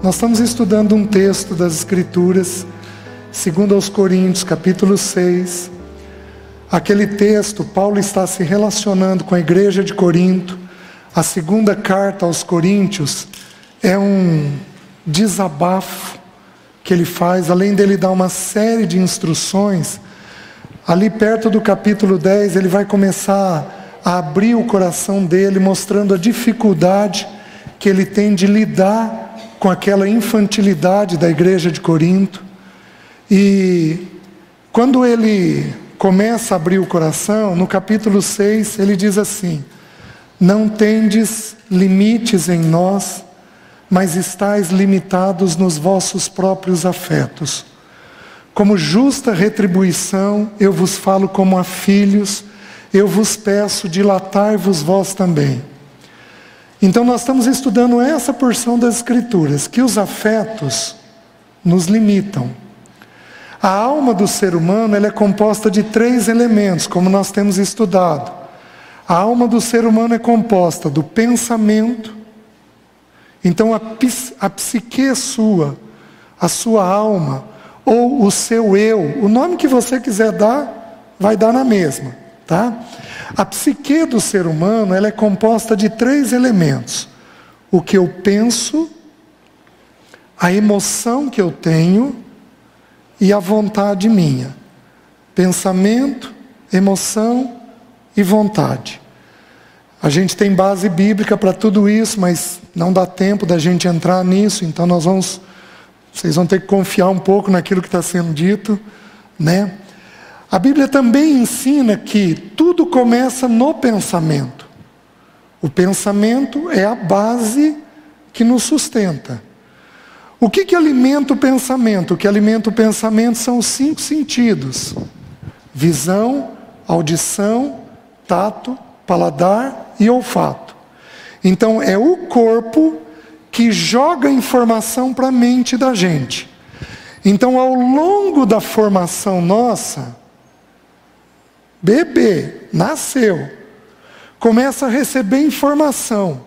Nós estamos estudando um texto das Escrituras, 2 Coríntios, capítulo 6. Aquele texto, Paulo está se relacionando com a igreja de Corinto. A segunda carta aos Coríntios é um desabafo que ele faz, além dele dar uma série de instruções. Ali perto do capítulo 10, ele vai começar a abrir o coração dele, mostrando a dificuldade que ele tem de lidar com aquela infantilidade da igreja de Corinto. E quando ele começa a abrir o coração, no capítulo 6, ele diz assim: não tendes limites em nós, mas estáis limitados nos vossos próprios afetos. Como justa retribuição, eu vos falo como a filhos, eu vos peço, dilatai-vos vós também. Então nós estamos estudando essa porção das Escrituras, que os afetos nos limitam. A alma do ser humano, ela é composta de 3 elementos, como nós temos estudado. A alma do ser humano é composta do pensamento. Então a psique sua, a sua alma, ou o seu eu, o nome que você quiser dar, vai dar na mesma, tá? A psique do ser humano, ela é composta de 3 elementos: o que eu penso, a emoção que eu tenho e a vontade minha. Pensamento, emoção e vontade. A gente tem base bíblica para tudo isso, mas não dá tempo da gente entrar nisso, então vocês vão ter que confiar um pouco naquilo que está sendo dito, né? A Bíblia também ensina que tudo começa no pensamento. O pensamento é a base que nos sustenta. O que alimenta o pensamento? O que alimenta o pensamento são os 5 sentidos: visão, audição, tato, paladar e olfato. Então é o corpo que joga informação para a mente da gente. Então, ao longo da formação nossa, bebê, nasceu, começa a receber informação.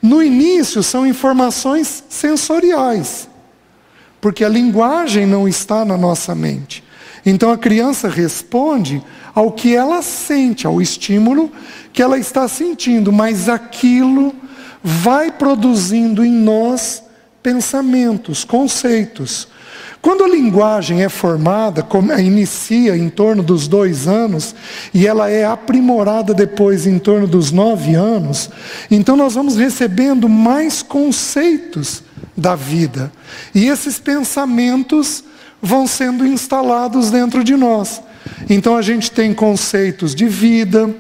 No início são informações sensoriais, porque a linguagem não está na nossa mente. Então a criança responde ao que ela sente, ao estímulo que ela está sentindo, mas aquilo vai produzindo em nós pensamentos, conceitos. Quando a linguagem é formada, inicia em torno dos 2 anos, e ela é aprimorada depois em torno dos 9 anos, então nós vamos recebendo mais conceitos da vida. E esses pensamentos vão sendo instalados dentro de nós. Então a gente tem conceitos de vida,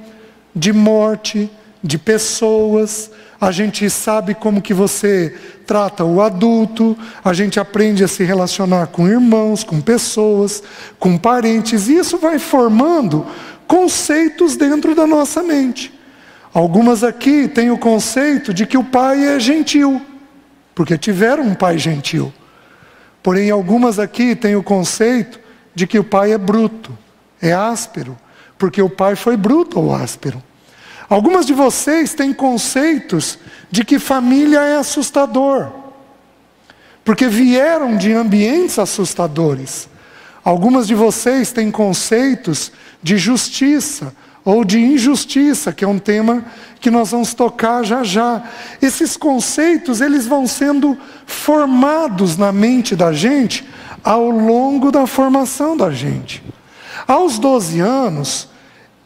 de morte, de pessoas. A gente sabe como que você trata o adulto, a gente aprende a se relacionar com irmãos, com pessoas, com parentes, e isso vai formando conceitos dentro da nossa mente. Algumas aqui têm o conceito de que o pai é gentil, porque tiveram um pai gentil. Porém, algumas aqui têm o conceito de que o pai é bruto, é áspero, porque o pai foi bruto ou áspero. Algumas de vocês têm conceitos de que família é assustador, porque vieram de ambientes assustadores. Algumas de vocês têm conceitos de justiça ou de injustiça, que é um tema que nós vamos tocar já já. Esses conceitos, eles vão sendo formados na mente da gente ao longo da formação da gente. Aos 12 anos,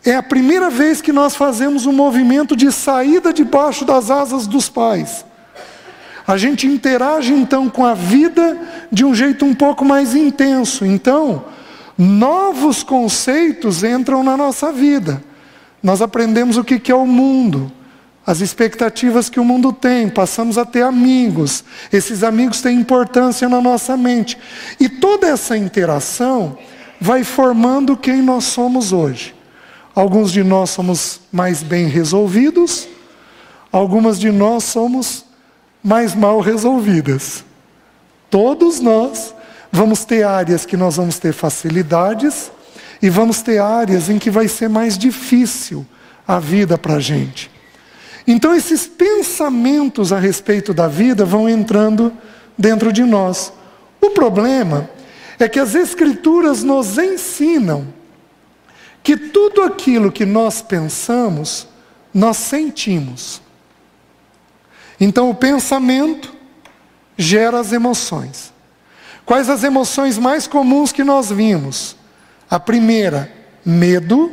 é a primeira vez que nós fazemos um movimento de saída debaixo das asas dos pais. A gente interage então com a vida de um jeito um pouco mais intenso. Então, novos conceitos entram na nossa vida. Nós aprendemos o que é o mundo, as expectativas que o mundo tem, passamos a ter amigos. Esses amigos têm importância na nossa mente. E toda essa interação vai formando quem nós somos hoje. Alguns de nós somos mais bem resolvidos, algumas de nós somos mais mal resolvidas. Todos nós vamos ter áreas que nós vamos ter facilidades e vamos ter áreas em que vai ser mais difícil a vida para a gente. Então esses pensamentos a respeito da vida vão entrando dentro de nós. O problema é que as Escrituras nos ensinam que tudo aquilo que nós pensamos, nós sentimos. Então o pensamento gera as emoções. Quais as emoções mais comuns que nós vimos? A primeira, medo.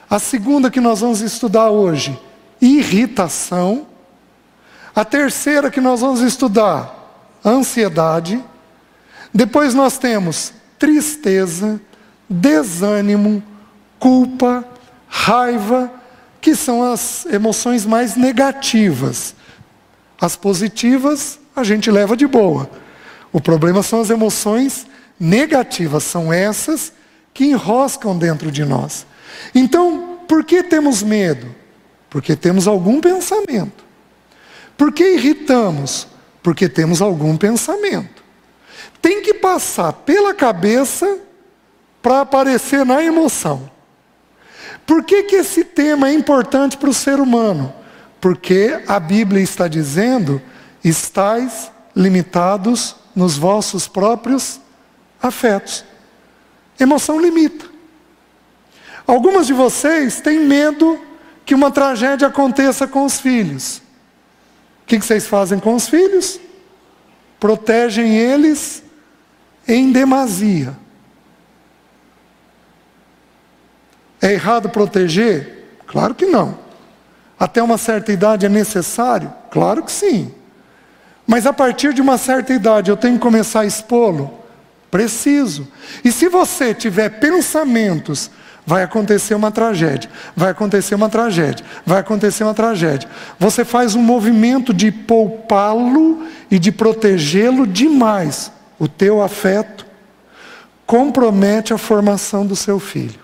A segunda que nós vamos estudar hoje, irritação. A terceira que nós vamos estudar, ansiedade. Depois nós temos tristeza, desânimo, culpa, raiva, que são as emoções mais negativas. As positivas a gente leva de boa. O problema são as emoções negativas, são essas que enroscam dentro de nós. Então, por que temos medo? Porque temos algum pensamento. Por que irritamos? Porque temos algum pensamento. Tem que passar pela cabeça para aparecer na emoção. Por que esse tema é importante para o ser humano? Porque a Bíblia está dizendo, estais limitados nos vossos próprios afetos. Emoção limita. Algumas de vocês têm medo que uma tragédia aconteça com os filhos. O que vocês fazem com os filhos? Protegem eles em demasia. É errado proteger? Claro que não. Até uma certa idade é necessário? Claro que sim. Mas a partir de uma certa idade eu tenho que começar a expô-lo? Preciso. E se você tiver pensamentos, vai acontecer uma tragédia, vai acontecer uma tragédia, vai acontecer uma tragédia. Você faz um movimento de poupá-lo e de protegê-lo demais. O teu afeto compromete a formação do seu filho.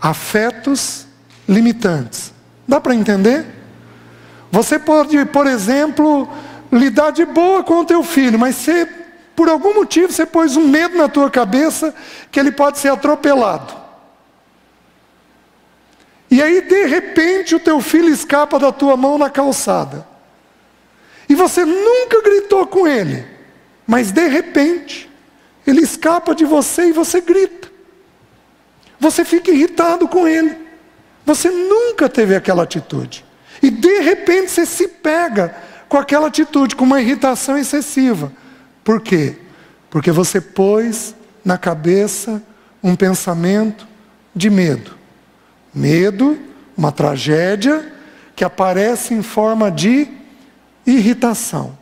Afetos limitantes. Dá para entender? Você pode, por exemplo, lidar de boa com o teu filho, mas você, por algum motivo, você pôs um medo na tua cabeça que ele pode ser atropelado. E aí, de repente, o teu filho escapa da tua mão na calçada. E você nunca gritou com ele, mas de repente, ele escapa de você e você grita. Você fica irritado com ele. Você nunca teve aquela atitude. E de repente você se pega com aquela atitude, com uma irritação excessiva. Por quê? Porque você pôs na cabeça um pensamento de medo. Medo, uma tragédia, que aparece em forma de irritação.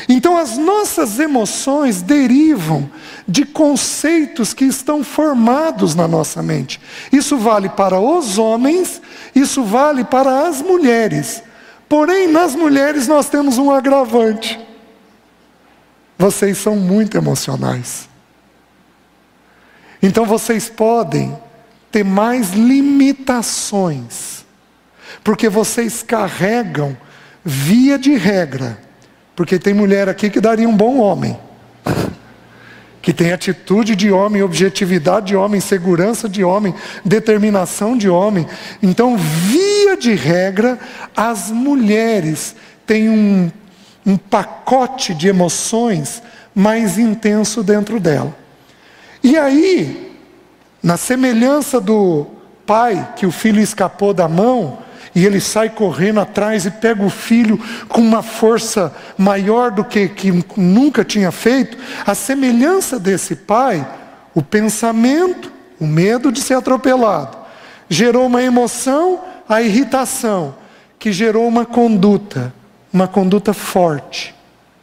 Então as nossas emoções derivam de conceitos que estão formados na nossa mente. Isso vale para os homens, isso vale para as mulheres. Porém, nas mulheres nós temos um agravante. Vocês são muito emocionais. Então vocês podem ter mais limitações, porque vocês carregam, via de regra, porque tem mulher aqui que daria um bom homem, que tem atitude de homem, objetividade de homem, segurança de homem, determinação de homem. Então, via de regra, as mulheres têm um pacote de emoções mais intenso dentro dela. E aí, na semelhança do pai, que o filho escapou da mão, e ele sai correndo atrás e pega o filho com uma força maior do que nunca tinha feito, a semelhança desse pai, o pensamento, o medo de ser atropelado, gerou uma emoção, a irritação, que gerou uma conduta forte,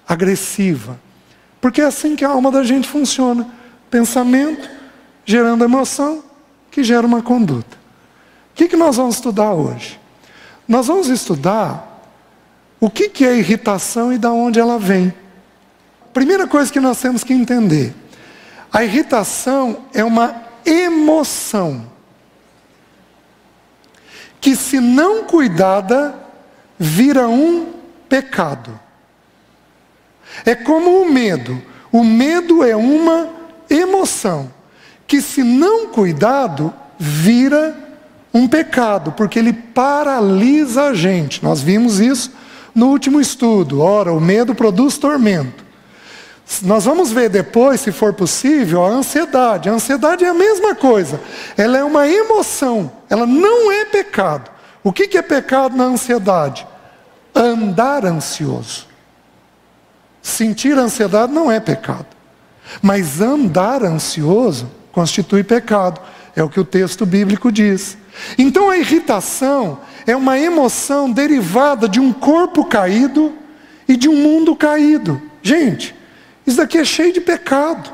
agressiva. Porque é assim que a alma da gente funciona. Pensamento gerando emoção, que gera uma conduta. O que nós vamos estudar hoje? Nós vamos estudar o que é irritação e de onde ela vem. Primeira coisa que nós temos que entender. A irritação é uma emoção que, se não cuidada, vira um pecado. É como o medo. O medo é uma emoção que, se não cuidado, vira um pecado, porque ele paralisa a gente. Nós vimos isso no último estudo. Ora, o medo produz tormento. Nós vamos ver depois, se for possível, a ansiedade. A ansiedade é a mesma coisa. Ela é uma emoção. Ela não é pecado. O que é pecado na ansiedade? Andar ansioso. Sentir ansiedade não é pecado. Mas andar ansioso constitui pecado. É o que o texto bíblico diz. Então a irritação é uma emoção derivada de um corpo caído e de um mundo caído. Gente, isso daqui é cheio de pecado.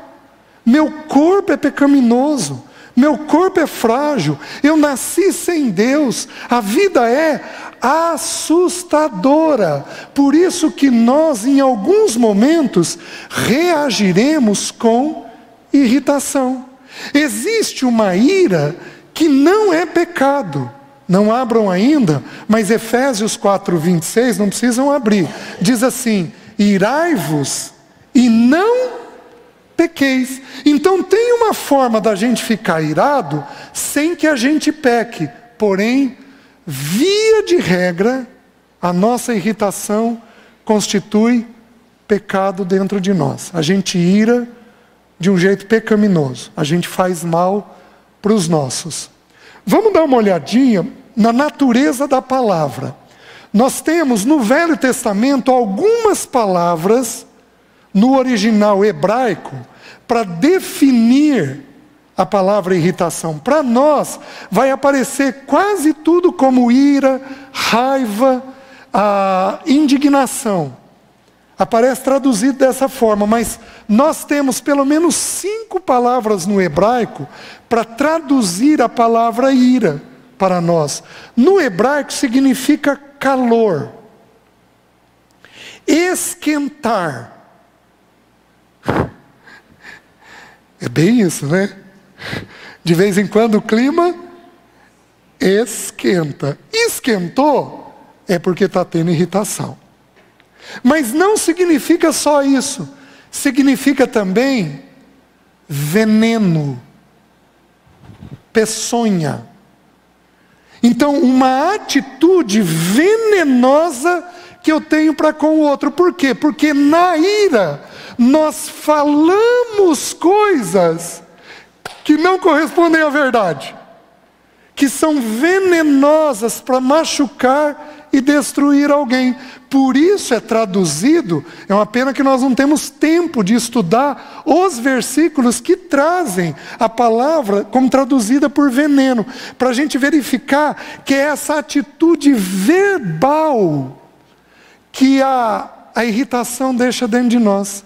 Meu corpo é pecaminoso. Meu corpo é frágil. Eu nasci sem Deus. A vida é assustadora. Por isso que nós, em alguns momentos, reagiremos com irritação. Existe uma ira que não é pecado. Não abram ainda, mas Efésios 4:26, não precisam abrir. Diz assim: irai-vos e não pequeis. Então tem uma forma da gente ficar irado sem que a gente peque. Porém, via de regra, a nossa irritação constitui pecado dentro de nós. A gente ira de um jeito pecaminoso. A gente faz mal para os nossos. Vamos dar uma olhadinha na natureza da palavra. Nós temos no Velho Testamento algumas palavras no original hebraico para definir a palavra irritação. Para nós vai aparecer quase tudo como ira, raiva, indignação. Aparece traduzido dessa forma, mas nós temos pelo menos 5 palavras no hebraico para traduzir a palavra ira para nós. No hebraico significa calor, esquentar. É bem isso, né? De vez em quando o clima esquenta. Esquentou é porque está tendo irritação. Mas não significa só isso. Significa também veneno, peçonha. Então, uma atitude venenosa que eu tenho para com o outro. Por quê? Porque na ira nós falamos coisas que não correspondem à verdade, que são venenosas para machucar e destruir alguém. Por isso é traduzido, é uma pena que nós não temos tempo de estudar os versículos que trazem a palavra como traduzida por veneno, para a gente verificar que é essa atitude verbal que a irritação deixa dentro de nós.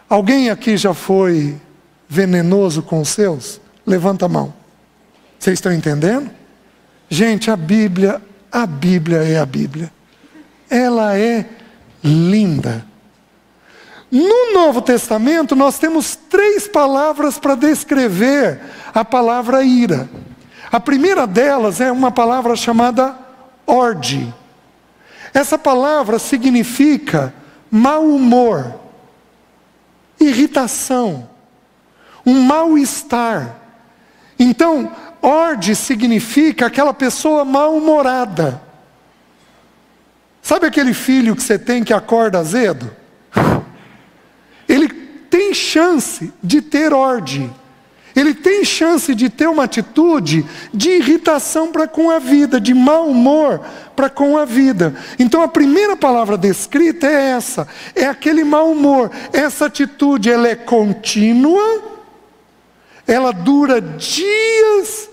Alguém aqui já foi venenoso com os seus? Levanta a mão. Vocês estão entendendo? Gente, a Bíblia é a Bíblia. Ela é linda. No Novo Testamento nós temos 3 palavras para descrever a palavra ira. A primeira delas é uma palavra chamada orde. Essa palavra significa mau humor, irritação, um mal-estar. Então, orde significa aquela pessoa mal-humorada. Sabe aquele filho que você tem que acorda azedo? Ele tem chance de ter orde. Ele tem chance de ter uma atitude de irritação para com a vida, de mau humor para com a vida. Então a primeira palavra descrita é essa, é aquele mau humor. Essa atitude, ela é contínua, ela dura dias,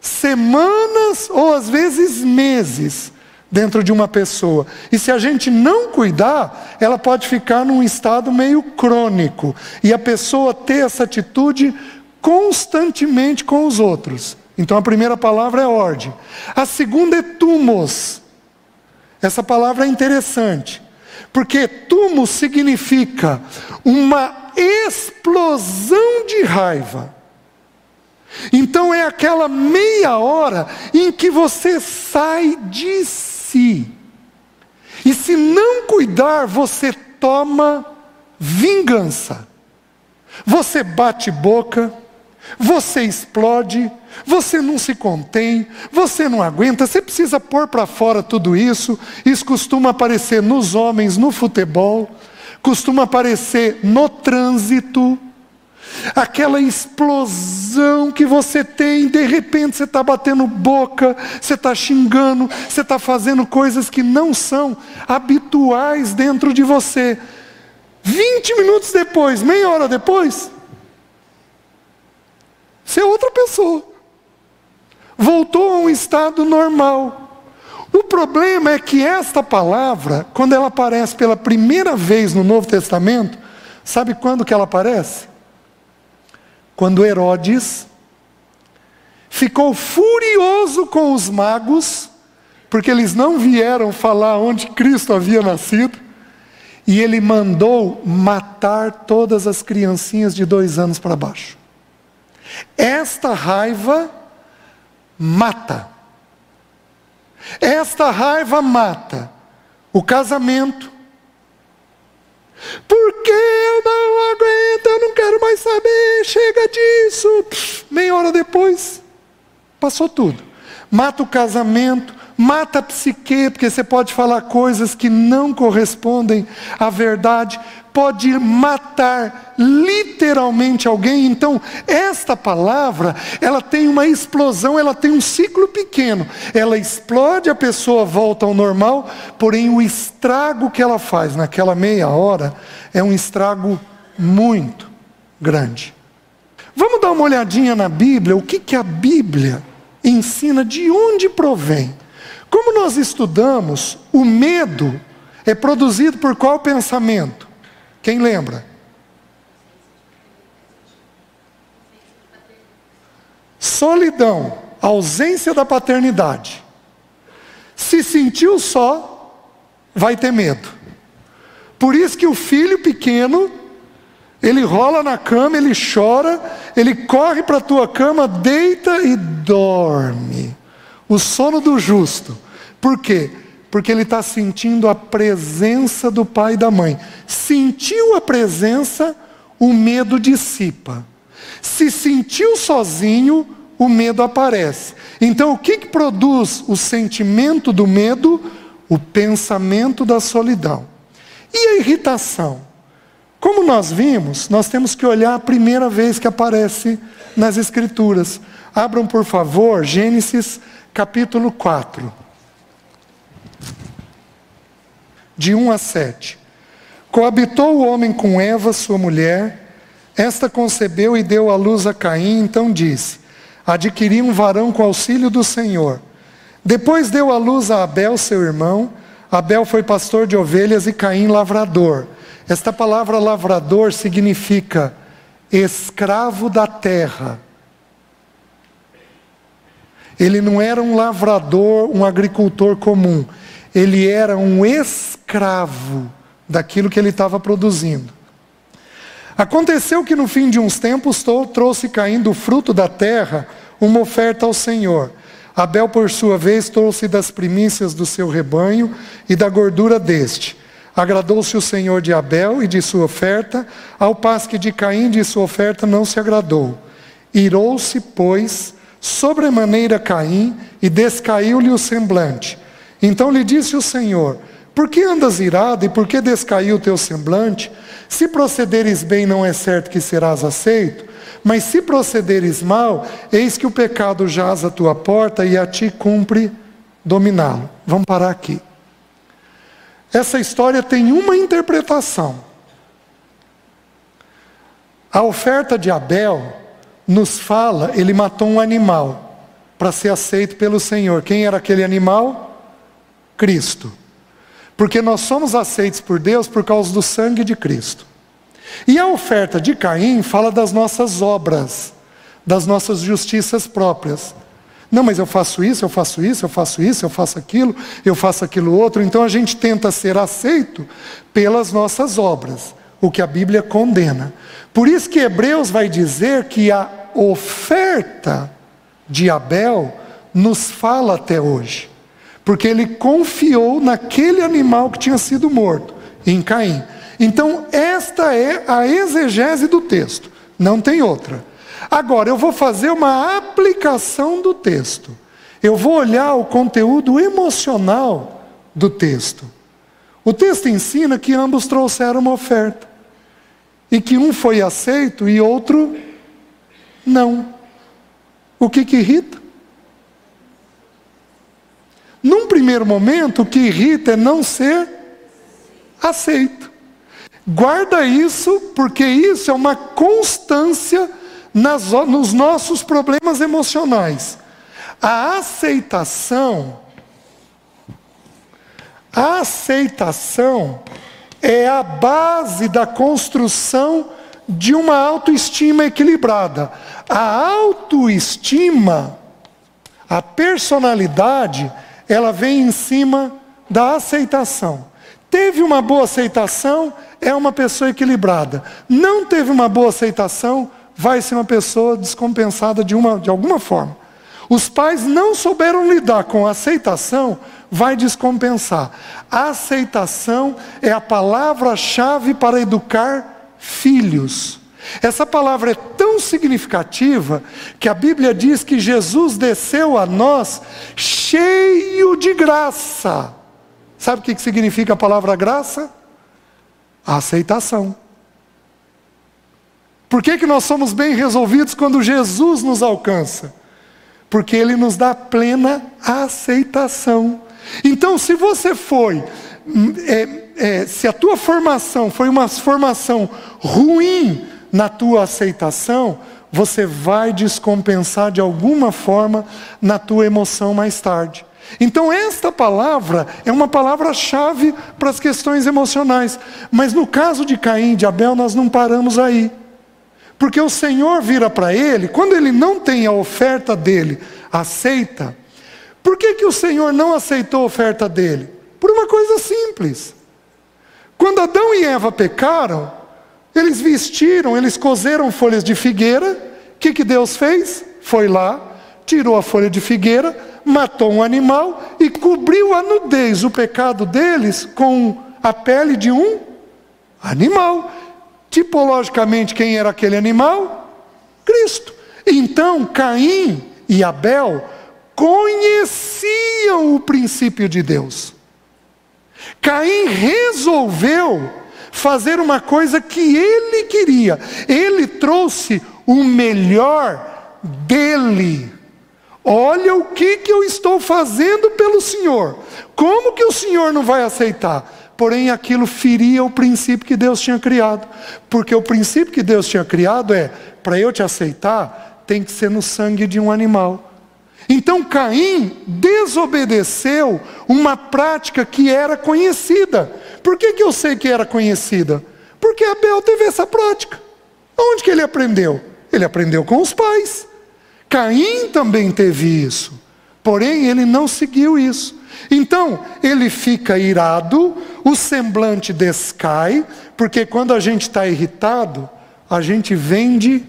semanas ou às vezes meses dentro de uma pessoa. E se a gente não cuidar, ela pode ficar num estado meio crônico. E a pessoa ter essa atitude constantemente com os outros. Então a primeira palavra é orde. A segunda é thumos. Essa palavra é interessante, porque thumos significa uma explosão de raiva. Então é aquela meia hora em que você sai de si. E se não cuidar, você toma vingança. Você bate boca, você explode, você não se contém, você não aguenta, você precisa pôr para fora tudo isso. Isso costuma aparecer nos homens, no futebol, costuma aparecer no trânsito. Aquela explosão que você tem, de repente você está batendo boca, você está xingando, você está fazendo coisas que não são habituais dentro de você. 20 minutos depois, meia hora depois, você é outra pessoa. Voltou a um estado normal. O problema é que esta palavra, quando ela aparece pela primeira vez no Novo Testamento, sabe quando que ela aparece? Quando Herodes ficou furioso com os magos, porque eles não vieram falar onde Cristo havia nascido, e ele mandou matar todas as criancinhas de 2 anos para baixo. Esta raiva mata. Esta raiva mata o casamento. Porque eu não aguento, eu não quero mais saber, chega disso. Meia hora depois, passou tudo. Mata o casamento, mata a psique, porque você pode falar coisas que não correspondem à verdade. Pode matar literalmente alguém. Então, esta palavra, ela tem uma explosão, ela tem um ciclo pequeno. Ela explode, a pessoa volta ao normal, porém o estrago que ela faz naquela meia hora é um estrago muito grande. Vamos dar uma olhadinha na Bíblia, o que a Bíblia ensina, de onde provém. Como nós estudamos, o medo é produzido por qual pensamento? Quem lembra? Solidão, ausência da paternidade. Se sentiu só, vai ter medo. Por isso que o filho pequeno, ele rola na cama, ele chora, ele corre para a tua cama, deita e dorme. O sono do justo. Por quê? Porque ele está sentindo a presença do pai e da mãe. Sentiu a presença, o medo dissipa. Se sentiu sozinho, o medo aparece. Então o que produz o sentimento do medo? O pensamento da solidão. E a irritação? Como nós vimos, nós temos que olhar a primeira vez que aparece nas Escrituras. Abram, por favor, Gênesis capítulo 4. De 1 a 7. Coabitou o homem com Eva, sua mulher. Esta concebeu e deu à luz a Caim. Então disse: adquiri um varão com auxílio do Senhor. Depois deu à luz a Abel, seu irmão. Abel foi pastor de ovelhas e Caim lavrador. Esta palavra lavrador significa escravo da terra. Ele não era um lavrador, um agricultor comum. Ele era um escravo daquilo que ele estava produzindo. Aconteceu que no fim de uns tempos trouxe Caim do fruto da terra uma oferta ao Senhor. Abel, por sua vez, trouxe das primícias do seu rebanho e da gordura deste. Agradou-se o Senhor de Abel e de sua oferta, ao passo que de Caim de sua oferta não se agradou. Irou-se, pois, sobremaneira Caim, e descaiu-lhe o semblante. Então lhe disse o Senhor: por que andas irado e por que descaiu o teu semblante? Se procederes bem, não é certo que serás aceito, mas se procederes mal, eis que o pecado jaz à tua porta e a ti cumpre dominá-lo. Vamos parar aqui. Essa história tem uma interpretação. A oferta de Abel nos fala, ele matou um animal para ser aceito pelo Senhor. Quem era aquele animal? Cristo. Porque nós somos aceitos por Deus por causa do sangue de Cristo. E a oferta de Caim fala das nossas obras, das nossas justiças próprias. Não, mas eu faço isso, eu faço isso, eu faço isso, eu faço aquilo outro. Então a gente tenta ser aceito pelas nossas obras, o que a Bíblia condena. Por isso que Hebreus vai dizer que a oferta de Abel nos fala até hoje. Porque ele confiou naquele animal que tinha sido morto, em Caim. Então esta é a exegese do texto, não tem outra. Agora, eu vou fazer uma aplicação do texto. Eu vou olhar o conteúdo emocional do texto. O texto ensina que ambos trouxeram uma oferta. E que um foi aceito e outro não. O que irrita? Num primeiro momento, o que irrita é não ser aceito. Guarda isso, porque isso é uma constância nos nossos problemas emocionais. A aceitação é a base da construção de uma autoestima equilibrada. A autoestima, a personalidade, ela vem em cima da aceitação. Teve uma boa aceitação, é uma pessoa equilibrada. Não teve uma boa aceitação, vai ser uma pessoa descompensada de alguma forma. Os pais não souberam lidar com a aceitação, vai descompensar. A aceitação é a palavra-chave para educar filhos. Essa palavra é tão significativa que a Bíblia diz que Jesus desceu a nós cheio de graça. Sabe o que significa a palavra graça? A aceitação. Por que nós somos bem resolvidos quando Jesus nos alcança? Porque Ele nos dá plena aceitação. Então, se você se a tua formação foi uma formação ruim na tua aceitação, você vai descompensar de alguma forma na tua emoção mais tarde. Então esta palavra é uma palavra-chave para as questões emocionais. Mas no caso de Caim e de Abel, nós não paramos aí. Porque o Senhor vira para ele, quando ele não tem a oferta dele aceita. Por que o Senhor não aceitou a oferta dele? Por uma coisa simples. Quando Adão e Eva pecaram, eles vestiram, eles cozeram folhas de figueira. O que Deus fez? Foi lá, tirou a folha de figueira, matou um animal e cobriu a nudez, o pecado deles, com a pele de um animal. Tipologicamente, quem era aquele animal? Cristo. Então, Caim e Abel conheciam o princípio de Deus. Caim resolveu fazer uma coisa que ele queria. Ele trouxe o melhor dele. Olha o que eu estou fazendo pelo Senhor. Como que o Senhor não vai aceitar? Porém, aquilo feria o princípio que Deus tinha criado. Porque o princípio que Deus tinha criado é, para eu te aceitar, tem que ser no sangue de um animal. Então Caim desobedeceu uma prática que era conhecida. Por que eu sei que era conhecida? Porque Abel teve essa prática. Onde que ele aprendeu? Ele aprendeu com os pais. Caim também teve isso. Porém, ele não seguiu isso. Então, ele fica irado, o semblante descai, porque quando a gente está irritado, a gente vende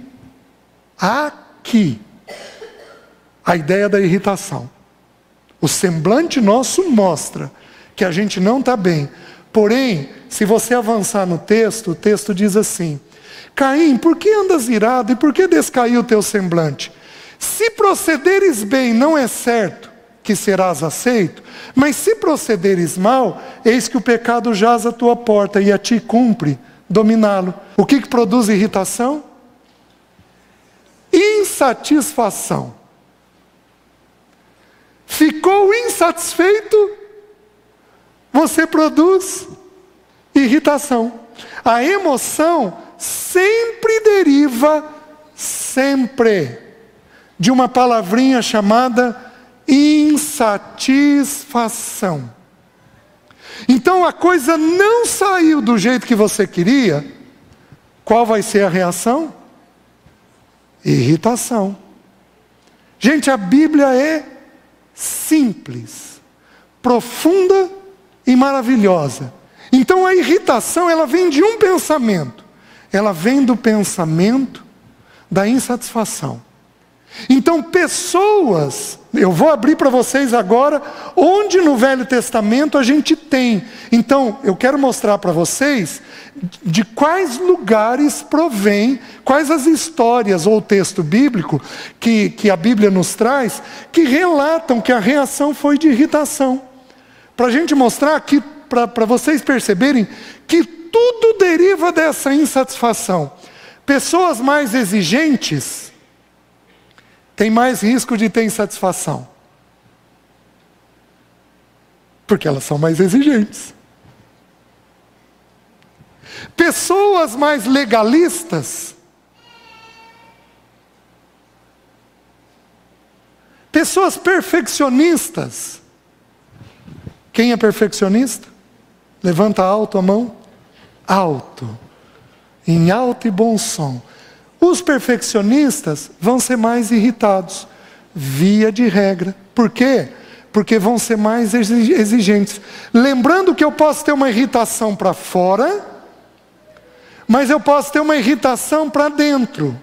aqui a ideia da irritação. O semblante nosso mostra que a gente não está bem. Porém, se você avançar no texto, o texto diz assim: Caim, por que andas irado e por que descaiu o teu semblante? Se procederes bem, não é certo que serás aceito, mas se procederes mal, eis que o pecado jaz à tua porta e a ti cumpre dominá-lo. O que produz irritação? Insatisfação. Ficou insatisfeito, você produz irritação. A emoção sempre deriva, de uma palavrinha chamada insatisfação. Então a coisa não saiu do jeito que você queria. Qual vai ser a reação? Irritação. Gente, a Bíblia é simples, profunda e maravilhosa. Então a irritação, ela vem de um pensamento. Ela vem do pensamento da insatisfação. Então pessoas, eu vou abrir para vocês agora, onde no Velho Testamento a gente tem. Então eu quero mostrar para vocês de quais lugares provém, quais as histórias ou o texto bíblico que a Bíblia nos traz, que relatam que a reação foi de irritação. Para a gente mostrar que, para vocês perceberem que tudo deriva dessa insatisfação. Pessoas mais exigentes têm mais risco de ter insatisfação, porque elas são mais exigentes. Pessoas mais legalistas, pessoas perfeccionistas. Quem é perfeccionista? Levanta alto a mão. Alto. Em alto e bom som. Os perfeccionistas vão ser mais irritados, via de regra. Por quê? Porque vão ser mais exigentes. Lembrando que eu posso ter uma irritação para fora, mas eu posso ter uma irritação para dentro.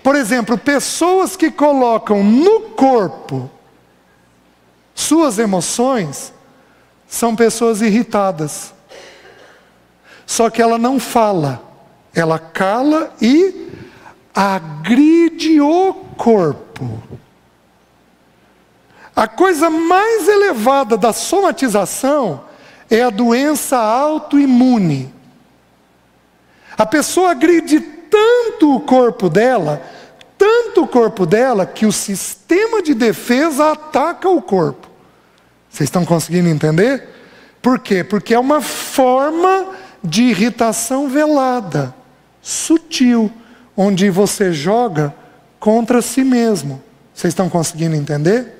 Por exemplo, pessoas que colocam no corpo suas emoções, são pessoas irritadas. Só que ela não fala, ela cala e agride o corpo. A coisa mais elevada da somatização é a doença autoimune. A pessoa agride tanto o corpo dela, que o sistema de defesa ataca o corpo. Vocês estão conseguindo entender? Por quê? Porque é uma forma de irritação velada, sutil, onde você joga contra si mesmo. Vocês estão conseguindo entender?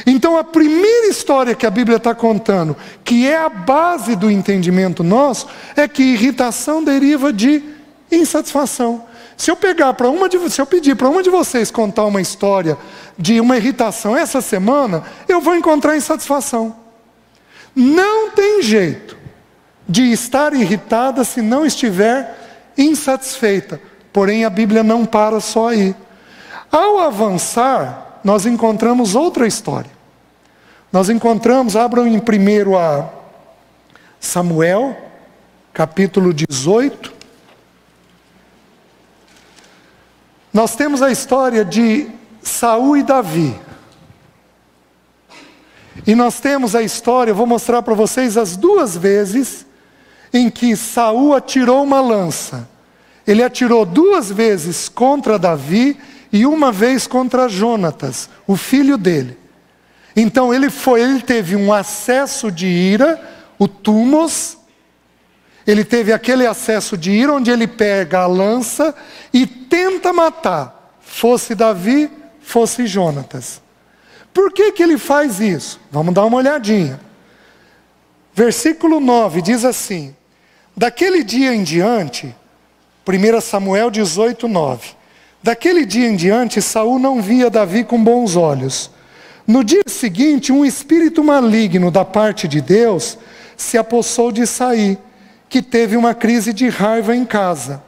Então a primeira história que a Bíblia está contando, que é a base do entendimento nosso, é que irritação deriva de insatisfação. Se eu pedir para uma de vocês contar uma história de uma irritação essa semana, eu vou encontrar insatisfação. Não tem jeito de estar irritada se não estiver insatisfeita. Porém, a Bíblia não para só aí. Ao avançar, nós encontramos outra história. Nós encontramos, abram em primeiro a Samuel, capítulo 18. Nós temos a história de Saul e Davi. E nós temos a história, eu vou mostrar para vocês as duas vezes em que Saul atirou uma lança. Ele atirou 2 vezes contra Davi e 1 vez contra Jonatas, o filho dele. Então ele teve um acesso de ira, o túmos. Ele teve aquele acesso de ira onde ele pega a lança e tenta matar, fosse Davi, fosse Jonatas. Por que ele faz isso? Vamos dar uma olhadinha. Versículo 9 diz assim: daquele dia em diante, 1 Samuel 18, 9. Daquele dia em diante, Saul não via Davi com bons olhos. No dia seguinte, um espírito maligno da parte de Deus se apossou de Saí, que teve uma crise de raiva em casa.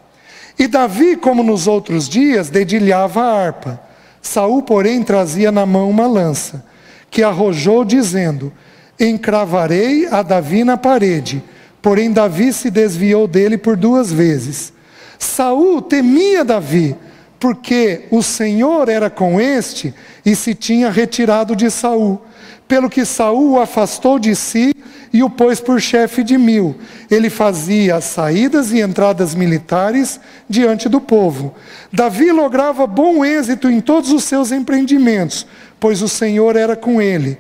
E Davi, como nos outros dias, dedilhava a harpa. Saul, porém, trazia na mão uma lança, que arrojou, dizendo: encravarei a Davi na parede. Porém, Davi se desviou dele por 2 vezes. Saul temia Davi, porque o Senhor era com este e se tinha retirado de Saul. Pelo que Saul o afastou de si e o pôs por chefe de 1000. Ele fazia as saídas e entradas militares diante do povo. Davi lograva bom êxito em todos os seus empreendimentos, pois o Senhor era com ele.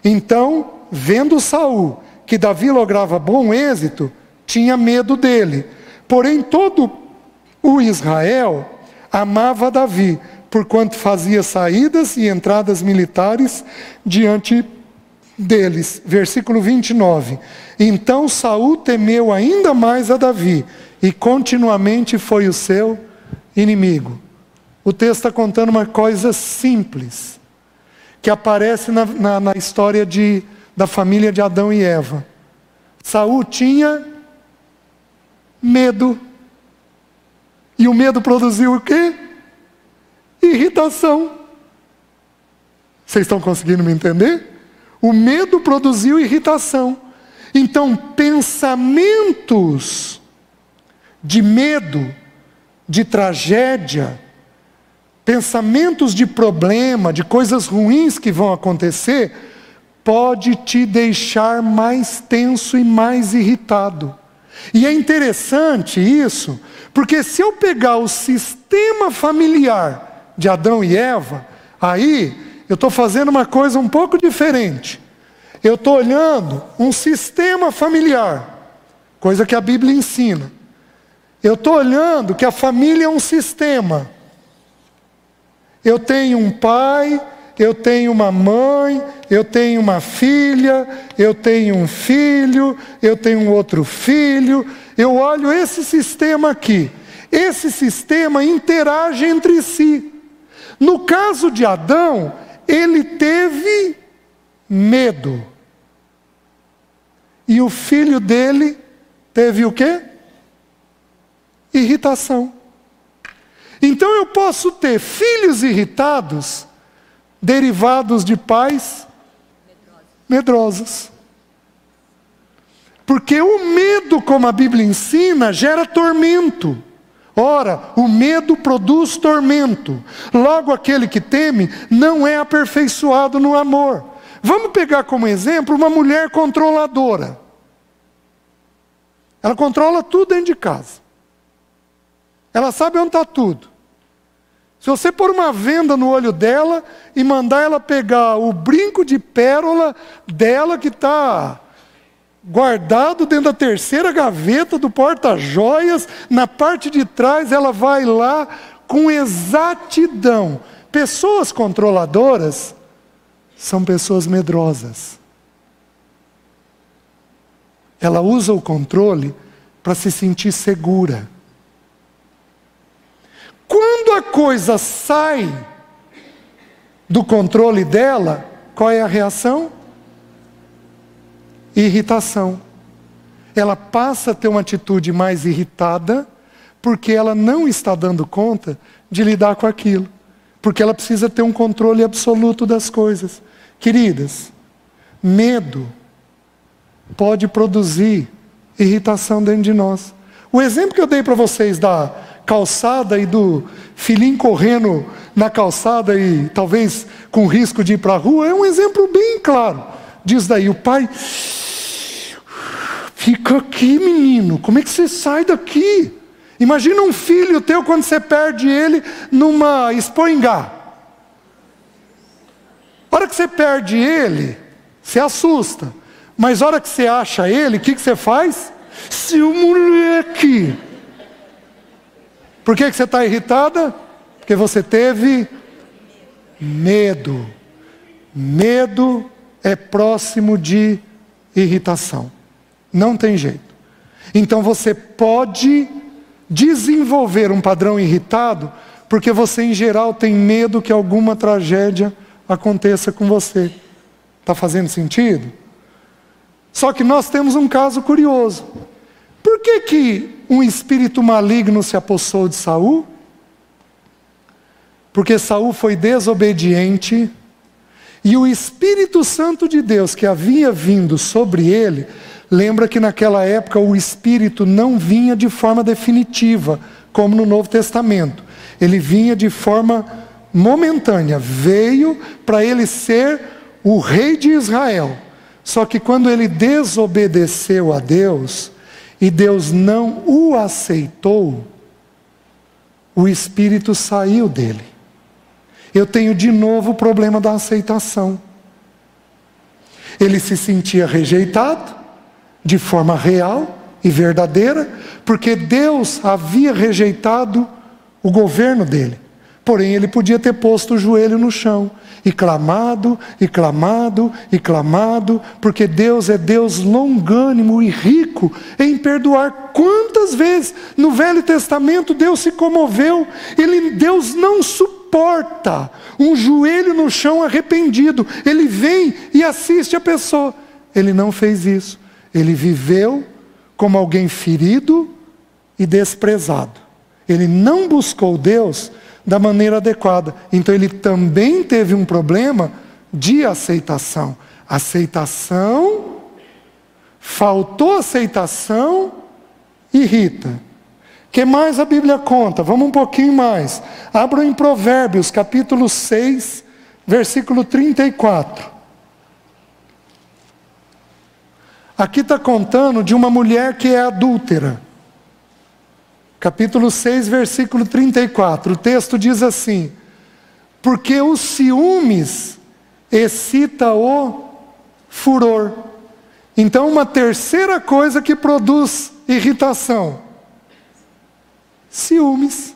Então, vendo Saul que Davi lograva bom êxito, tinha medo dele. Porém, todo o Israel amava Davi, porquanto fazia saídas e entradas militares diante deles. Versículo 29. Então Saul temeu ainda mais a Davi, e continuamente foi o seu inimigo. O texto está contando uma coisa simples, que aparece na história da família de Adão e Eva. Saul tinha medo. E o medo produziu o quê? Irritação. Vocês estão conseguindo me entender? O medo produziu irritação. Então, pensamentos de medo, de tragédia, pensamentos de problema, de coisas ruins que vão acontecer, pode te deixar mais tenso e mais irritado. E é interessante isso, porque se eu pegar o sistema familiar de Adão e Eva, aí eu estou fazendo uma coisa um pouco diferente. Eu estou olhando um sistema familiar, coisa que a Bíblia ensina. Eu estou olhando que a família é um sistema. Eu tenho um pai, eu tenho uma mãe, eu tenho uma filha, eu tenho um filho, eu tenho um outro filho. Eu olho esse sistema aqui. Esse sistema interage entre si. No caso de Adão, ele teve medo. E o filho dele teve o quê? Irritação. Então eu posso ter filhos irritados derivados de pais medrosos. Porque o medo, como a Bíblia ensina, gera tormento. Ora, o medo produz tormento. Logo, aquele que teme não é aperfeiçoado no amor. Vamos pegar como exemplo uma mulher controladora. Ela controla tudo dentro de casa. Ela sabe onde está tudo. Se você pôr uma venda no olho dela e mandar ela pegar o brinco de pérola dela que está guardado dentro da terceira gaveta do porta-joias, na parte de trás ela vai lá com exatidão. Pessoas controladoras são pessoas medrosas. Ela usa o controle para se sentir segura. Quando a coisa sai do controle dela, qual é a reação? Irritação. Ela passa a ter uma atitude mais irritada, porque ela não está dando conta de lidar com aquilo. Porque ela precisa ter um controle absoluto das coisas. Queridas, medo pode produzir irritação dentro de nós. O exemplo que eu dei para vocês da calçada e do filhinho correndo na calçada e talvez com risco de ir para a rua, é um exemplo bem claro. Diz daí, o pai, fica aqui menino, como é que você sai daqui? Imagina um filho teu quando você perde ele numa espoingá. A hora que você perde ele, você assusta. Mas a hora que você acha ele, o que você faz? Seu moleque! Por que você está irritada? Porque você teve medo. Medo é próximo de irritação. Não tem jeito. Então você pode desenvolver um padrão irritado, porque você em geral tem medo que alguma tragédia aconteça com você. Está fazendo sentido? Só que nós temos um caso curioso. Por que um espírito maligno se apossou de Saul? Porque Saul foi desobediente e o Espírito Santo de Deus que havia vindo sobre ele, lembra que naquela época o Espírito não vinha de forma definitiva, como no Novo Testamento. Ele vinha de forma momentânea, veio para ele ser o rei de Israel. Só que quando ele desobedeceu a Deus, e Deus não o aceitou, o Espírito saiu dele. Eu tenho de novo o problema da aceitação. Ele se sentia rejeitado, de forma real e verdadeira, porque Deus havia rejeitado o governo dele. Porém, ele podia ter posto o joelho no chão, e clamado, e clamado, e clamado, porque Deus é Deus longânimo e rico em perdoar. Quantas vezes no Velho Testamento Deus se comoveu? Deus não suporta um joelho no chão arrependido. Ele vem e assiste a pessoa. Ele não fez isso. Ele viveu como alguém ferido e desprezado. Ele não buscou Deus da maneira adequada. Então ele também teve um problema de aceitação. Aceitação, faltou aceitação, irrita. O que mais a Bíblia conta? Vamos um pouquinho mais. Abram em Provérbios, capítulo 6, versículo 34. Aqui está contando de uma mulher que é adúltera. Capítulo 6, versículo 34. O texto diz assim: porque os ciúmes excita o furor. Então, uma terceira coisa que produz irritação: ciúmes.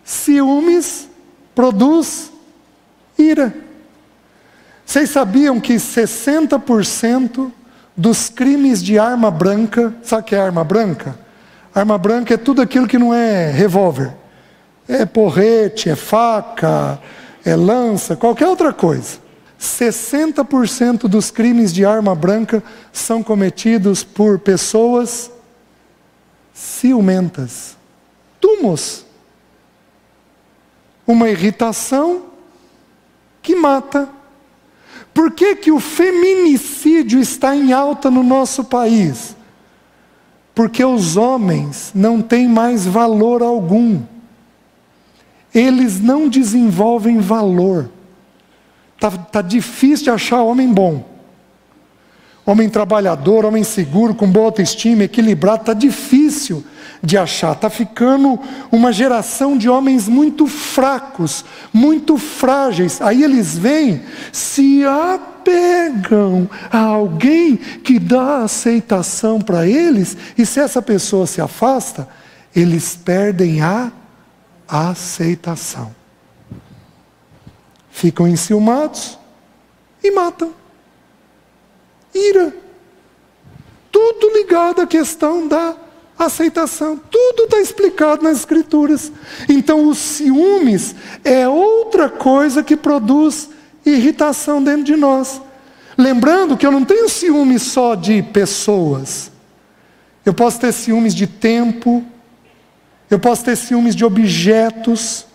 Ciúmes produz ira. Vocês sabiam que 60% dos crimes de arma branca, sabe o que é arma branca? Arma branca é tudo aquilo que não é revólver. É porrete, é faca, é lança, qualquer outra coisa. 60% dos crimes de arma branca são cometidos por pessoas ciumentas. Tumos. Uma irritação que mata. Por que que o feminicídio está em alta no nosso país? Porque os homens não têm mais valor algum. Eles não desenvolvem valor. Tá difícil de achar homem bom. Homem trabalhador, homem seguro, com boa autoestima, equilibrado, está difícil de achar. Está ficando uma geração de homens muito fracos, muito frágeis. Aí eles vêm, se apegam a alguém que dá aceitação para eles, e se essa pessoa se afasta, eles perdem a aceitação. Ficam enciumados e matam. Ira. Tudo ligado à questão da aceitação. Tudo está explicado nas Escrituras. Então, os ciúmes é outra coisa que produz irritação dentro de nós. Lembrando que eu não tenho ciúmes só de pessoas. Eu posso ter ciúmes de tempo. Eu posso ter ciúmes de objetos.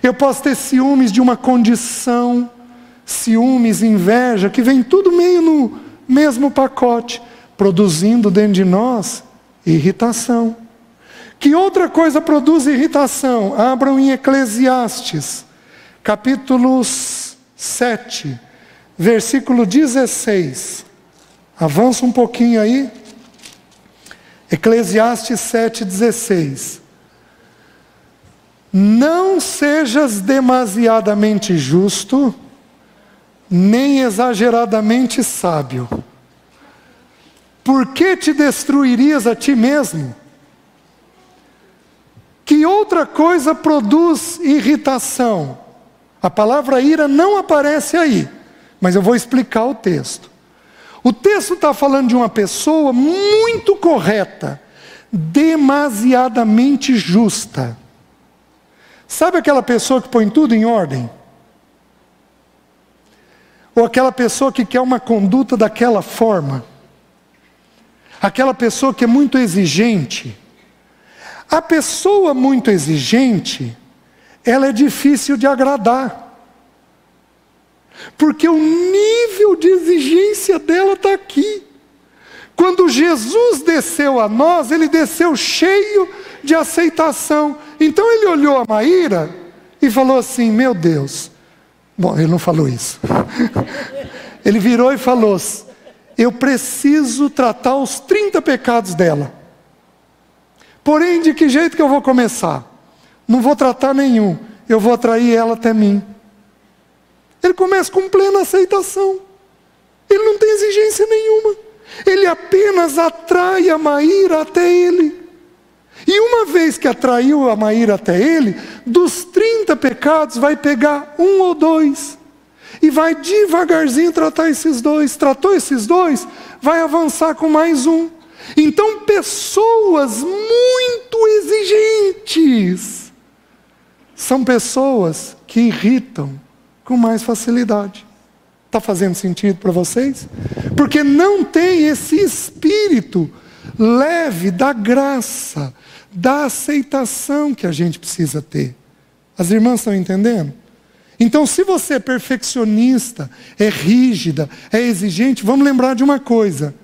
Eu posso ter ciúmes de uma condição. Ciúmes, inveja, que vem tudo meio no mesmo pacote, produzindo dentro de nós irritação. Que outra coisa produz irritação? Abram em Eclesiastes, capítulo 7, versículo 16. Avança um pouquinho aí. Eclesiastes 7,16. Não sejas demasiadamente justo, nem exageradamente sábio. Por que te destruirias a ti mesmo? Que outra coisa produz irritação? A palavra ira não aparece aí, mas eu vou explicar o texto. O texto está falando de uma pessoa muito correta, demasiadamente justa. Sabe aquela pessoa que põe tudo em ordem? Ou aquela pessoa que quer uma conduta daquela forma? Aquela pessoa que é muito exigente. A pessoa muito exigente, ela é difícil de agradar. Porque o nível de exigência dela está aqui. Quando Jesus desceu a nós, ele desceu cheio de aceitação. Então ele olhou a Maíra e falou assim: meu Deus. Bom, ele não falou isso. Ele virou e falou: eu preciso tratar os 30 pecados dela. Porém, de que jeito que eu vou começar? Não vou tratar nenhum. Eu vou atrair ela até mim. Ele começa com plena aceitação. Ele não tem exigência nenhuma. Ele apenas atrai a Maíra até ele. E uma vez que atraiu a Maíra até ele, dos 30 pecados vai pegar 1 ou 2. E vai devagarzinho tratar esses 2. Tratou esses 2, vai avançar com mais 1. Então, pessoas muito exigentes são pessoas que irritam com mais facilidade. Está fazendo sentido para vocês? Porque não tem esse espírito leve da graça, da aceitação que a gente precisa ter. As irmãs estão entendendo? Então, se você é perfeccionista, é rígida, é exigente, vamos lembrar de uma coisa.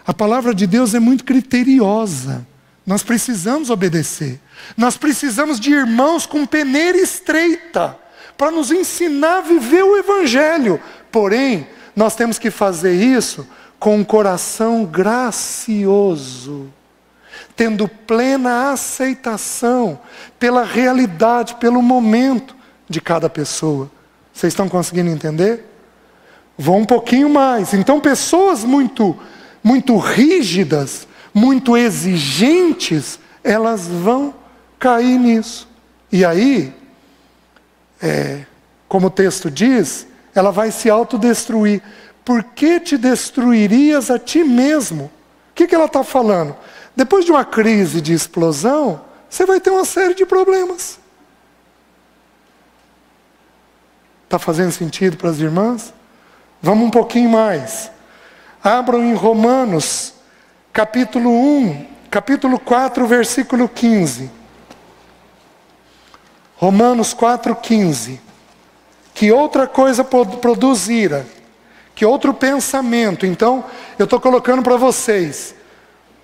A palavra de Deus é muito criteriosa. Nós precisamos obedecer. Nós precisamos de irmãos com peneira estreita para nos ensinar a viver o Evangelho. Porém, nós temos que fazer isso com um coração gracioso, tendo plena aceitação pela realidade, pelo momento de cada pessoa. Vocês estão conseguindo entender? Vou um pouquinho mais. Então, pessoas muito rígidas, muito exigentes, elas vão cair nisso. E aí, como o texto diz, ela vai se autodestruir. Por que te destruirias a ti mesmo? O que ela está falando? Depois de uma crise de explosão, você vai ter uma série de problemas. Está fazendo sentido para as irmãs? Vamos um pouquinho mais. Abram em Romanos, capítulo 1, capítulo 4, versículo 15. Romanos 4, 15. Que outra coisa produz ira? Que outro pensamento? Então, eu estou colocando para vocês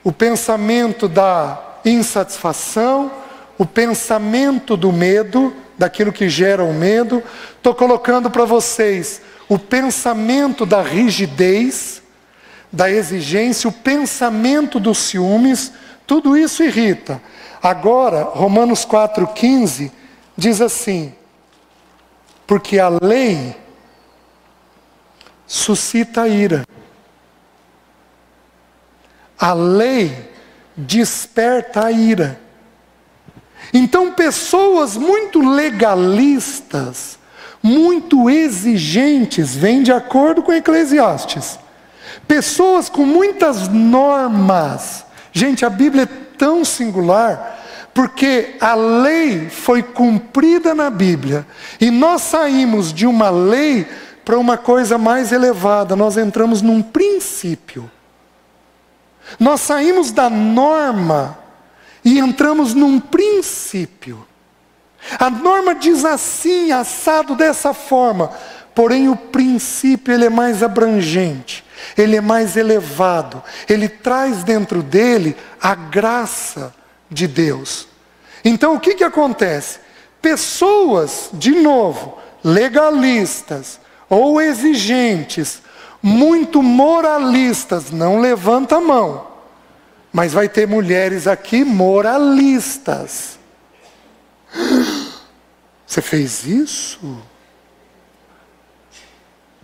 o pensamento da insatisfação, o pensamento do medo, daquilo que gera o medo. Estou colocando para vocês o pensamento da rigidez, da exigência, o pensamento dos ciúmes. Tudo isso irrita. Agora, Romanos 4,15 diz assim: porque a lei suscita ira. A lei desperta a ira. Então, pessoas muito legalistas, muito exigentes, vêm de acordo com Eclesiastes. Pessoas com muitas normas. Gente, a Bíblia é tão singular, porque a lei foi cumprida na Bíblia. E nós saímos de uma lei para uma coisa mais elevada. Nós entramos num princípio. Nós saímos da norma e entramos num princípio. A norma diz assim, assado dessa forma. Porém, o princípio ele é mais abrangente. Ele é mais elevado. Ele traz dentro dele a graça de Deus. Então, o que acontece? Pessoas, de novo, legalistas ou exigentes, muito moralistas, não levanta a mão, mas vai ter mulheres aqui moralistas. Você fez isso?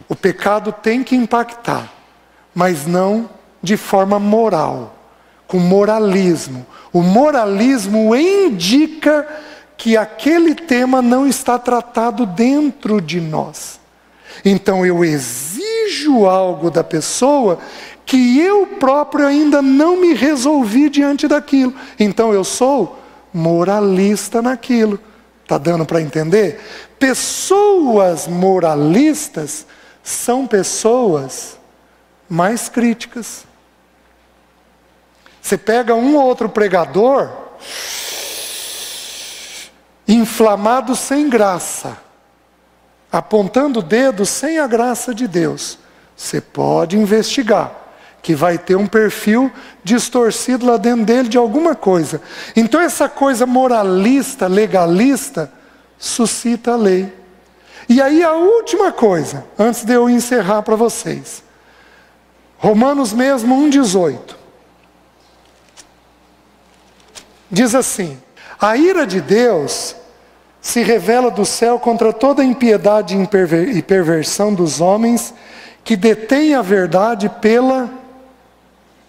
O pecado tem que impactar, mas não de forma moral, com moralismo. O moralismo indica que aquele tema não está tratado dentro de nós. Então eu exijo algo da pessoa que eu próprio ainda não me resolvi diante daquilo. Então eu sou moralista naquilo. Está dando para entender? Pessoas moralistas são pessoas mais críticas. Você pega um ou outro pregador inflamado sem graça, apontando o dedo sem a graça de Deus. Você pode investigar, que vai ter um perfil distorcido lá dentro dele de alguma coisa. Então essa coisa moralista, legalista, suscita a lei. E aí a última coisa, antes de eu encerrar para vocês. Romanos mesmo 1,18. Diz assim: a ira de Deus se revela do céu contra toda a impiedade e perversão dos homens que detêm a verdade pela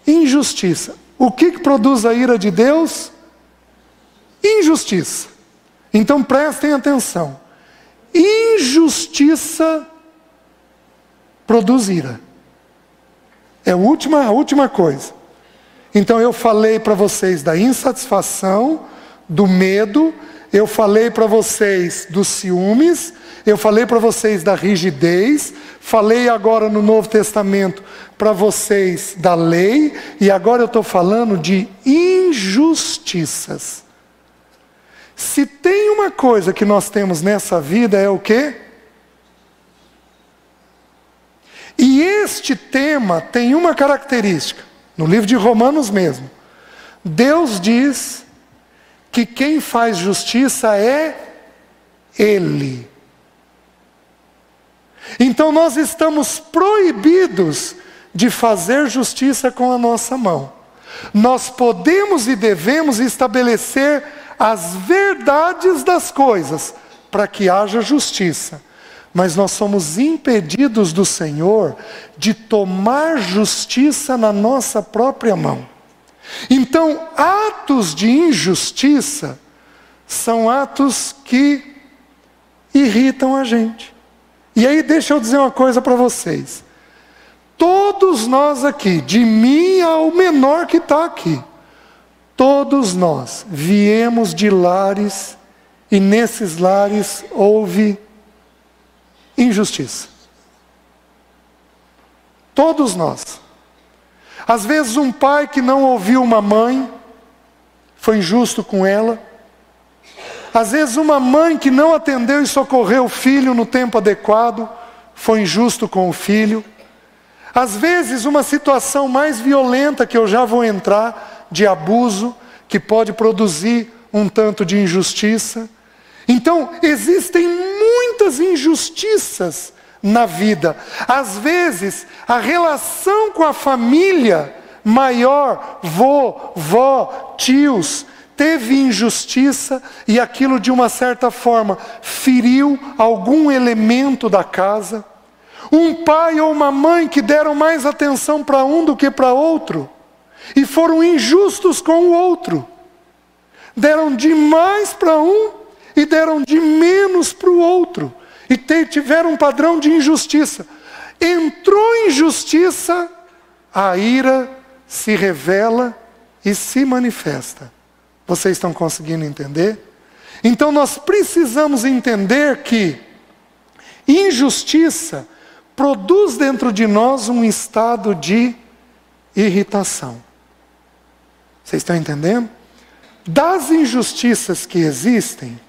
injustiça. O que produz a ira de Deus? Injustiça. Então prestem atenção. Injustiça produz ira. É a última coisa. Então eu falei para vocês da insatisfação, do medo, eu falei para vocês dos ciúmes, eu falei para vocês da rigidez, falei agora no Novo Testamento para vocês da lei, e agora eu estou falando de injustiças. Se tem uma coisa que nós temos nessa vida é o quê? E este tema tem uma característica, no livro de Romanos mesmo. Deus diz que quem faz justiça é Ele. Então nós estamos proibidos de fazer justiça com a nossa mão. Nós podemos e devemos estabelecer as verdades das coisas para que haja justiça. Mas nós somos impedidos do Senhor de tomar justiça na nossa própria mão. Então, atos de injustiça são atos que irritam a gente. E aí deixa eu dizer uma coisa para vocês. Todos nós aqui, de mim ao menor que está aqui, todos nós viemos de lares e nesses lares houve injustiça. Todos nós. Às vezes um pai que não ouviu uma mãe, foi injusto com ela. Às vezes uma mãe que não atendeu e socorreu o filho no tempo adequado, foi injusto com o filho. Às vezes uma situação mais violenta, que eu já vou entrar, de abuso, que pode produzir um tanto de injustiça. Então, existem muitas injustiças na vida. Às vezes, a relação com a família maior, vô, vó, tios, teve injustiça e aquilo de uma certa forma feriu algum elemento da casa. Um pai ou uma mãe que deram mais atenção para um do que para outro e foram injustos com o outro. Deram demais para um e deram de menos para o outro. E tiveram um padrão de injustiça. Entrou injustiça, a ira se revela e se manifesta. Vocês estão conseguindo entender? Então nós precisamos entender que injustiça produz dentro de nós um estado de irritação. Vocês estão entendendo? Das injustiças que existem,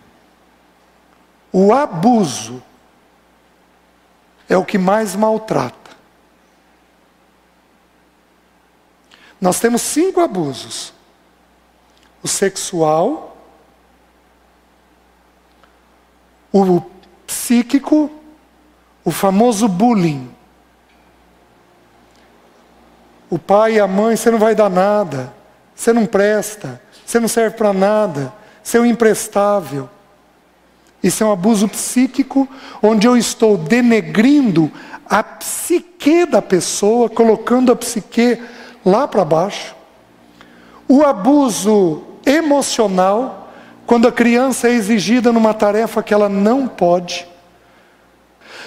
o abuso é o que mais maltrata. Nós temos 5 abusos: o sexual, o psíquico, o famoso bullying. O pai e a mãe: você não vai dar nada, você não presta, você não serve para nada, você é um imprestável. Isso é um abuso psíquico, onde eu estou denegrindo a psique da pessoa, colocando a psique lá para baixo. O abuso emocional, quando a criança é exigida numa tarefa que ela não pode.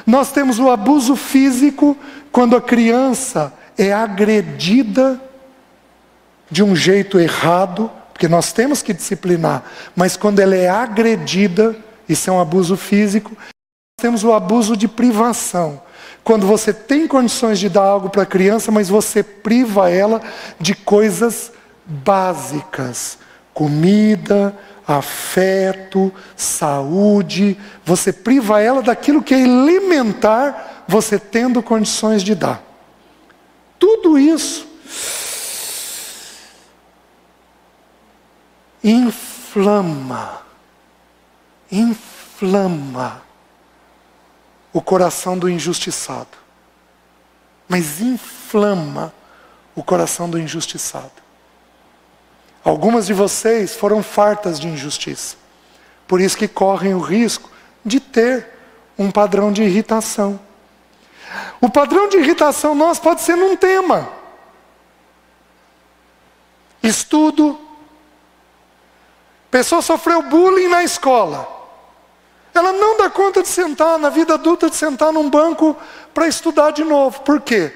Nós temos o abuso físico, quando a criança é agredida de um jeito errado, porque nós temos que disciplinar, mas quando ela é agredida, isso é um abuso físico. Nós temos o abuso de privação, quando você tem condições de dar algo para a criança, mas você priva ela de coisas básicas: comida, afeto, saúde. Você priva ela daquilo que é elementar, você tendo condições de dar. Tudo isso inflama o coração do injustiçado. Mas inflama o coração do injustiçado. Algumas de vocês foram fartas de injustiça. Por isso que correm o risco de ter um padrão de irritação. O padrão de irritação nosso pode ser num tema. Estudo. Pessoa sofreu bullying na escola. Ela não dá conta de sentar, na vida adulta, de sentar num banco para estudar de novo. Por quê?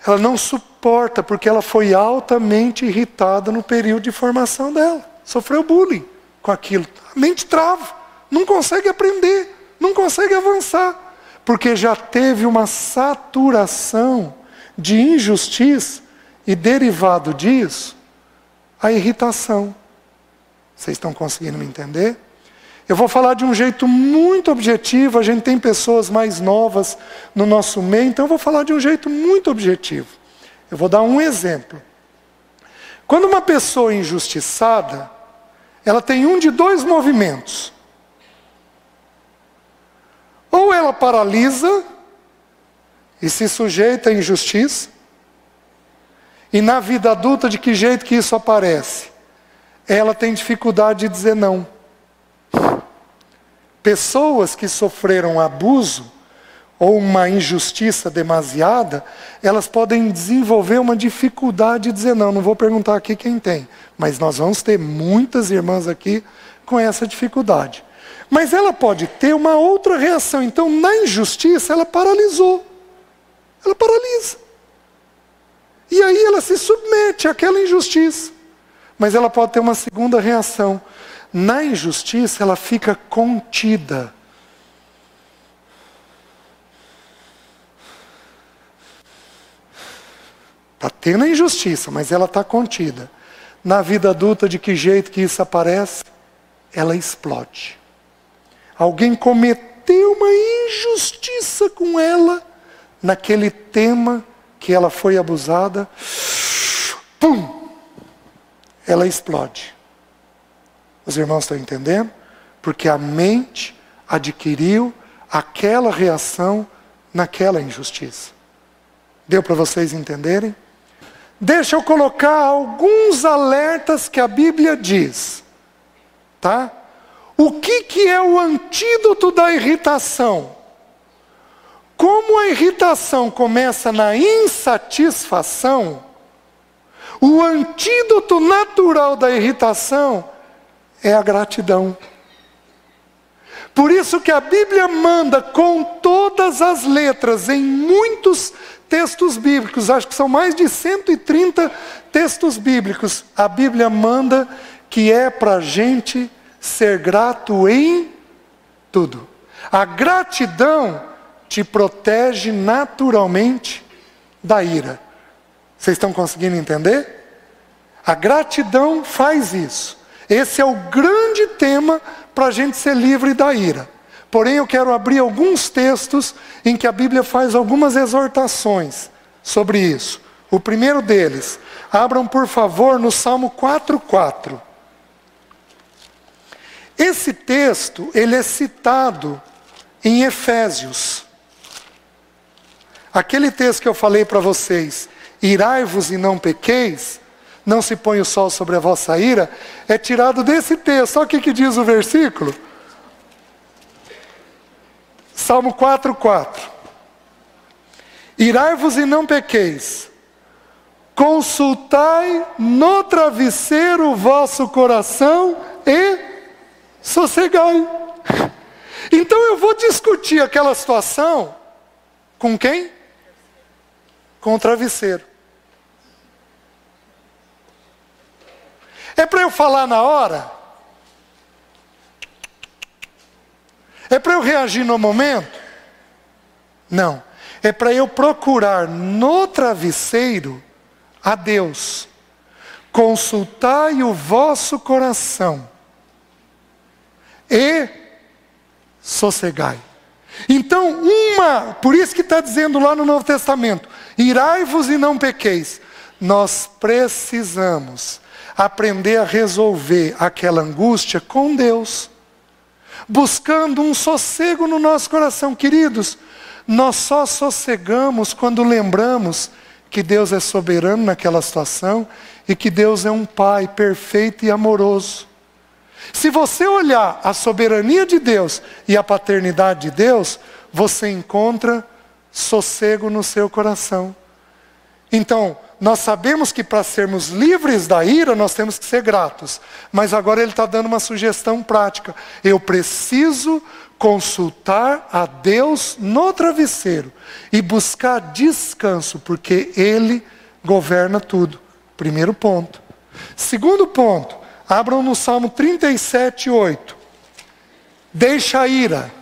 Ela não suporta, porque ela foi altamente irritada no período de formação dela. Sofreu bullying com aquilo. A mente trava, não consegue aprender, não consegue avançar, porque já teve uma saturação de injustiça e, derivado disso, a irritação. Vocês estão conseguindo me entender? Eu vou falar de um jeito muito objetivo, a gente tem pessoas mais novas no nosso meio, então eu vou falar de um jeito muito objetivo. Eu vou dar um exemplo. Quando uma pessoa é injustiçada, ela tem um de dois movimentos. Ou ela paralisa e se sujeita à injustiça, e na vida adulta, de que jeito que isso aparece? Ela tem dificuldade de dizer não. Pessoas que sofreram abuso ou uma injustiça demasiada, elas podem desenvolver uma dificuldade de dizer não. Não vou perguntar aqui quem tem, mas nós vamos ter muitas irmãs aqui com essa dificuldade. Mas ela pode ter uma outra reação. Então, na injustiça, ela paralisou. Ela paralisa. E aí ela se submete àquela injustiça. Mas ela pode ter uma segunda reação. Na injustiça, ela fica contida. Está tendo a injustiça, mas ela está contida. Na vida adulta, de que jeito que isso aparece? Ela explode. Alguém cometeu uma injustiça com ela, naquele tema que ela foi abusada, pum! Ela explode. Os irmãos estão entendendo? Porque a mente adquiriu aquela reação naquela injustiça. Deu para vocês entenderem? Deixa eu colocar alguns alertas que a Bíblia diz. Tá? O que é o antídoto da irritação? Como a irritação começa na insatisfação, o antídoto natural da irritação é a gratidão. Por isso que a Bíblia manda com todas as letras, em muitos textos bíblicos, acho que são mais de 130 textos bíblicos, a Bíblia manda que é para a gente ser grato em tudo. A gratidão te protege naturalmente da ira. Vocês estão conseguindo entender? A gratidão faz isso. Esse é o grande tema para a gente ser livre da ira. Porém, eu quero abrir alguns textos em que a Bíblia faz algumas exortações sobre isso. O primeiro deles, abram por favor no Salmo 4:4. Esse texto, ele é citado em Efésios. Aquele texto que eu falei para vocês, irai-vos e não pequeis, não se põe o sol sobre a vossa ira, é tirado desse texto. Olha o que diz o versículo. Salmo 4:4. Irai-vos e não pequeis, consultai no travesseiro o vosso coração e sossegai. Então eu vou discutir aquela situação com quem? Com o travesseiro. É para eu falar na hora? É para eu reagir no momento? Não. É para eu procurar no travesseiro a Deus. Consultai o vosso coração e sossegai. Então, por isso que está dizendo lá no Novo Testamento, irai-vos e não pequeis. Nós precisamos aprender a resolver aquela angústia com Deus, buscando um sossego no nosso coração. Queridos, nós só sossegamos quando lembramos que Deus é soberano naquela situação e que Deus é um Pai perfeito e amoroso. Se você olhar a soberania de Deus e a paternidade de Deus, você encontra sossego no seu coração. Então, nós sabemos que para sermos livres da ira, nós temos que ser gratos. Mas agora ele está dando uma sugestão prática. Eu preciso consultar a Deus no travesseiro e buscar descanso, porque Ele governa tudo. Primeiro ponto. Segundo ponto, abram no Salmo 37:8. Deixa a ira,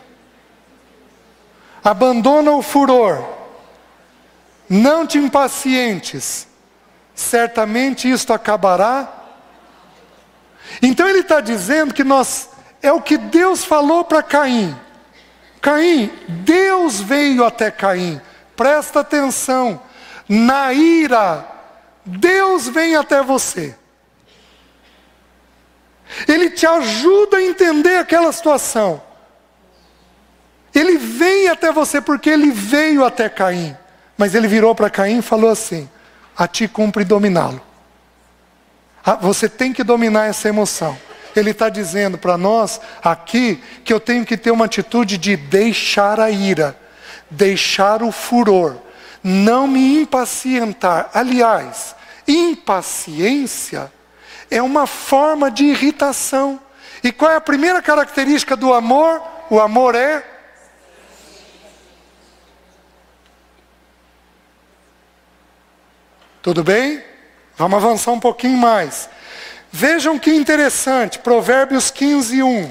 abandona o furor, não te impacientes, certamente isto acabará. Então ele está dizendo que nós é o que Deus falou para Caim. Caim, Deus veio até Caim. Presta atenção. Na ira, Deus vem até você. Ele te ajuda a entender aquela situação. Ele vem até você porque ele veio até Caim. Mas ele virou para Caim e falou assim: a ti cumpre dominá-lo. Você tem que dominar essa emoção. Ele está dizendo para nós aqui que eu tenho que ter uma atitude de deixar a ira, deixar o furor, não me impacientar. Aliás, impaciência é uma forma de irritação. E qual é a primeira característica do amor? O amor é... Tudo bem? Vamos avançar um pouquinho mais. Vejam que interessante, Provérbios 15, 1.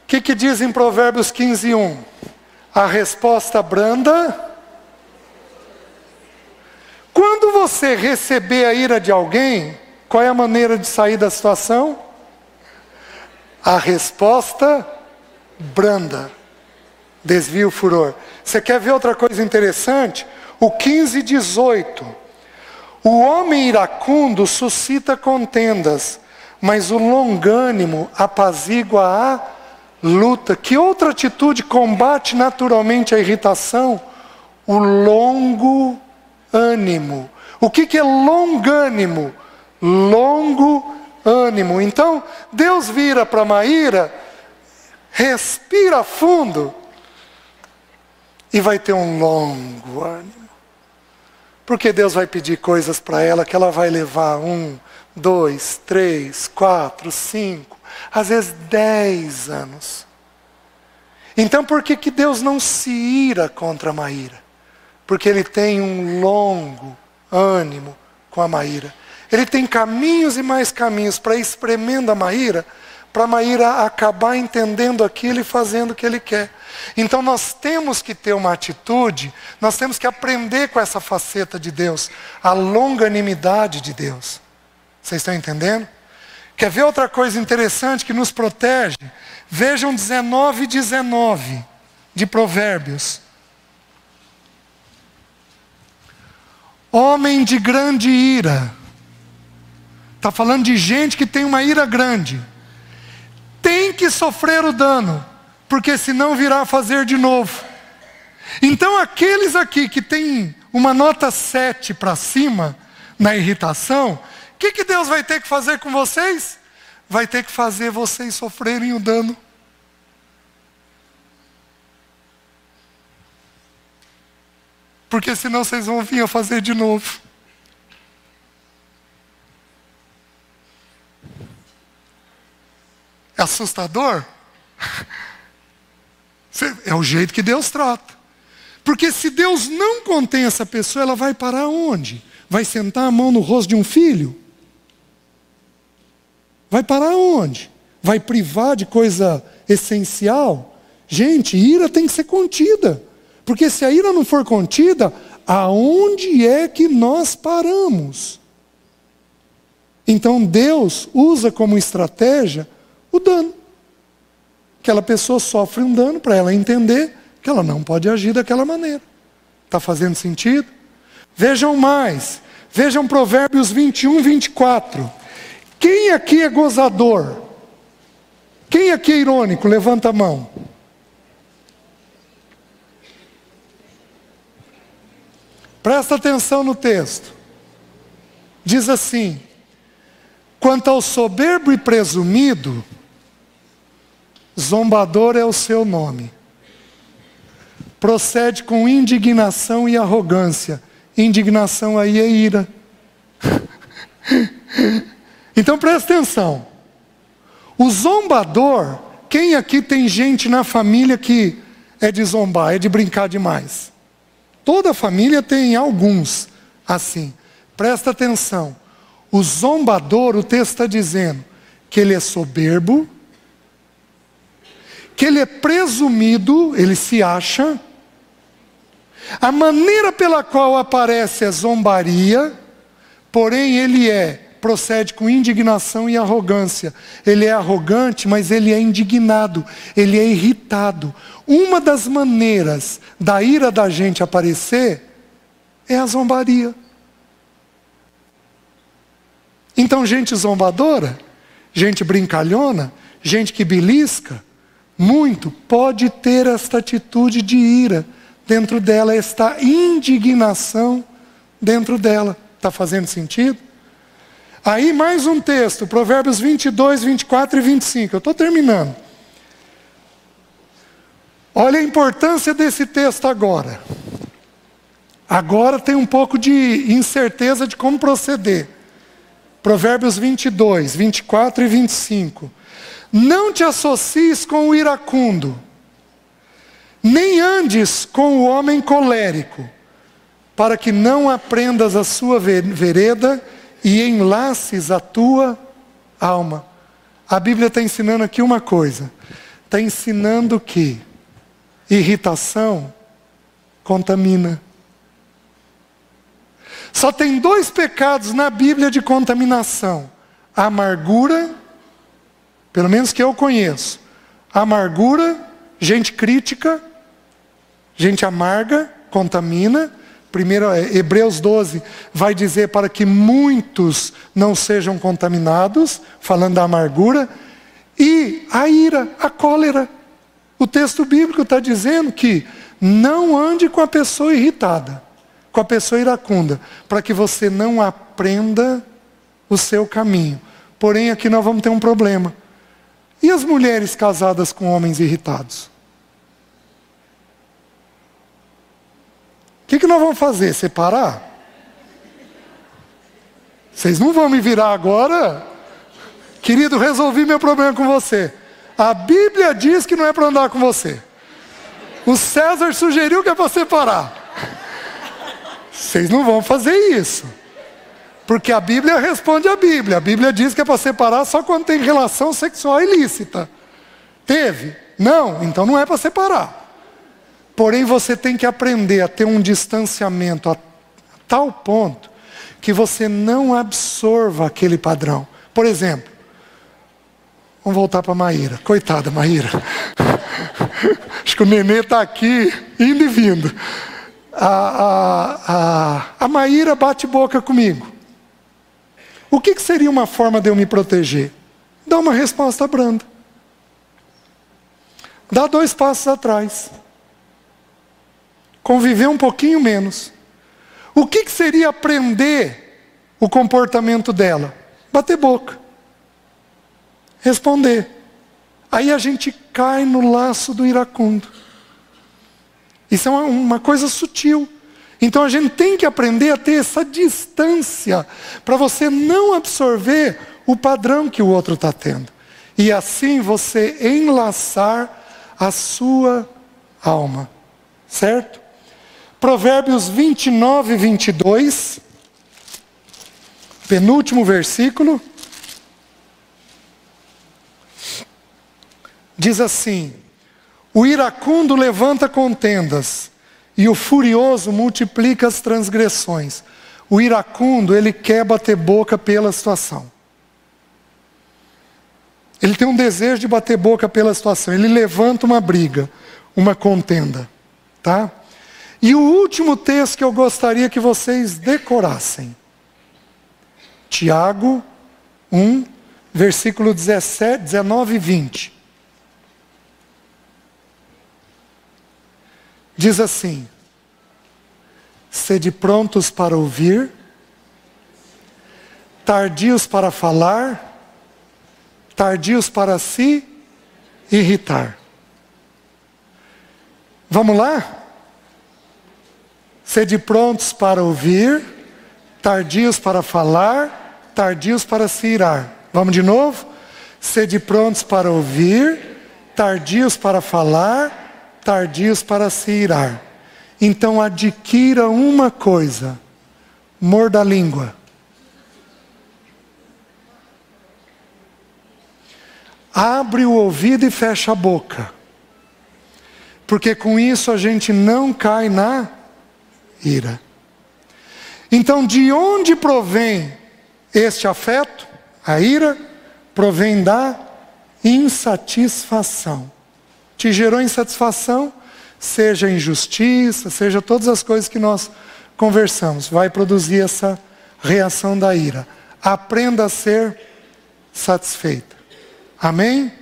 O que diz em Provérbios 15, 1? A resposta branda. Quando você receber a ira de alguém, qual é a maneira de sair da situação? A resposta branda. Desvia o furor. Você quer ver outra coisa interessante? O 15, 18. O homem iracundo suscita contendas, mas o longânimo apazigua a luta. Que outra atitude combate naturalmente a irritação? O longo ânimo. O que é longânimo? Longo ânimo. Então, Deus vira para Maíra, respira fundo e vai ter um longo ânimo. Porque Deus vai pedir coisas para ela que ela vai levar 1, 2, 3, 4, 5, às vezes 10 anos. Então por que Deus não se ira contra a Maíra? Porque Ele tem um longo ânimo com a Maíra. Ele tem caminhos e mais caminhos para ir espremendo a Maíra, para a Maíra acabar entendendo aquilo e fazendo o que Ele quer. Então nós temos que ter uma atitude, nós temos que aprender com essa faceta de Deus, a longanimidade de Deus. Vocês estão entendendo? Quer ver outra coisa interessante que nos protege? Vejam 19:19 de Provérbios. Homem de grande ira. Está falando de gente que tem uma ira grande. Tem que sofrer o dano, porque senão virá a fazer de novo. Então aqueles aqui que têm uma nota 7 para cima na irritação, o que Deus vai ter que fazer com vocês? Vai ter que fazer vocês sofrerem o dano. Porque senão vocês vão vir a fazer de novo. É assustador? É o jeito que Deus trata. Porque se Deus não contém essa pessoa, ela vai parar onde? Vai sentar a mão no rosto de um filho? Vai parar onde? Vai privar de coisa essencial? Gente, ira tem que ser contida. Porque se a ira não for contida, aonde é que nós paramos? Então Deus usa como estratégia o dano. Aquela pessoa sofre um dano para ela entender que ela não pode agir daquela maneira. Está fazendo sentido? Vejam mais. Vejam Provérbios 21, 24. Quem aqui é gozador? Quem aqui é irônico? Levanta a mão. Presta atenção no texto. Diz assim: quanto ao soberbo e presumido, zombador é o seu nome. Procede com indignação e arrogância. Indignação aí é ira. Então presta atenção. O zombador, quem aqui tem gente na família que é de zombar, é de brincar demais? Toda família tem alguns assim. Presta atenção. O zombador, o texto está dizendo que ele é soberbo, que ele é presumido, ele se acha, A maneira pela qual aparece a zombaria, porém procede com indignação e arrogância. Ele é arrogante, mas ele é indignado, ele é irritado. Uma das maneiras da ira da gente aparecer é a zombaria. Então, gente zombadora, gente brincalhona, gente que belisca, muito pode ter esta atitude de ira dentro dela, esta indignação dentro dela. Está fazendo sentido? Aí mais um texto, Provérbios 22, 24 e 25. Eu estou terminando. Olha a importância desse texto agora. Agora tem um pouco de incerteza de como proceder. Provérbios 22, 24 e 25. Não te associes com o iracundo, nem andes com o homem colérico, para que não aprendas a sua vereda e enlaces a tua alma. A Bíblia está ensinando aqui uma coisa. Está ensinando que irritação contamina. Só tem 2 pecados na Bíblia de contaminação. A amargura, pelo menos que eu conheço. A amargura, gente crítica, gente amarga, contamina. Primeiro, Hebreus 12 vai dizer para que muitos não sejam contaminados, falando da amargura. E a ira, a cólera. O texto bíblico está dizendo que não ande com a pessoa irritada, com a pessoa iracunda, para que você não aprenda o seu caminho. Porém, aqui nós vamos ter um problema. E as mulheres casadas com homens irritados? O que nós vamos fazer? Separar? Vocês não vão me virar agora? Querido, resolvi meu problema com você. A Bíblia diz que não é para andar com você. O César sugeriu que é para separar. Vocês não vão fazer isso. Porque a Bíblia responde a Bíblia. A Bíblia diz que é para separar só quando tem relação sexual ilícita. Teve? Não, então não é para separar. Porém, você tem que aprender a ter um distanciamento a tal ponto que você não absorva aquele padrão. Por exemplo, vamos voltar para a Maíra. Coitada, Maíra. Acho que o nenê está aqui, indo e vindo. A Maíra bate boca comigo. O que seria uma forma de eu me proteger? Dar uma resposta branda. Dar 2 passos atrás. Conviver um pouquinho menos. O que seria aprender o comportamento dela? Bater boca. Responder. Aí a gente cai no laço do iracundo. Isso é uma coisa sutil. Então a gente tem que aprender a ter essa distância para você não absorver o padrão que o outro está tendo. E assim você enlaçar a sua alma. Certo? Provérbios 29 e 22. Penúltimo versículo. Diz assim: o iracundo levanta contendas, e o furioso multiplica as transgressões. O iracundo, ele quer bater boca pela situação. Ele tem um desejo de bater boca pela situação. Ele levanta uma briga, uma contenda. Tá? E o último texto que eu gostaria que vocês decorassem. Tiago 1, versículo 17, 19 e 20. Diz assim: sede prontos para ouvir, tardios para falar, tardios para se irritar. Vamos lá? Sede prontos para ouvir, tardios para falar, tardios para se irar. Vamos de novo? Sede prontos para ouvir, tardios para falar, tardios para se irar. Então adquira uma coisa: morda a língua. Abre o ouvido e fecha a boca. Porque com isso a gente não cai na ira. Então, de onde provém este afeto? A ira provém da insatisfação. Te gerou insatisfação? Seja injustiça, seja todas as coisas que nós conversamos, vai produzir essa reação da ira. Aprenda a ser satisfeita. Amém?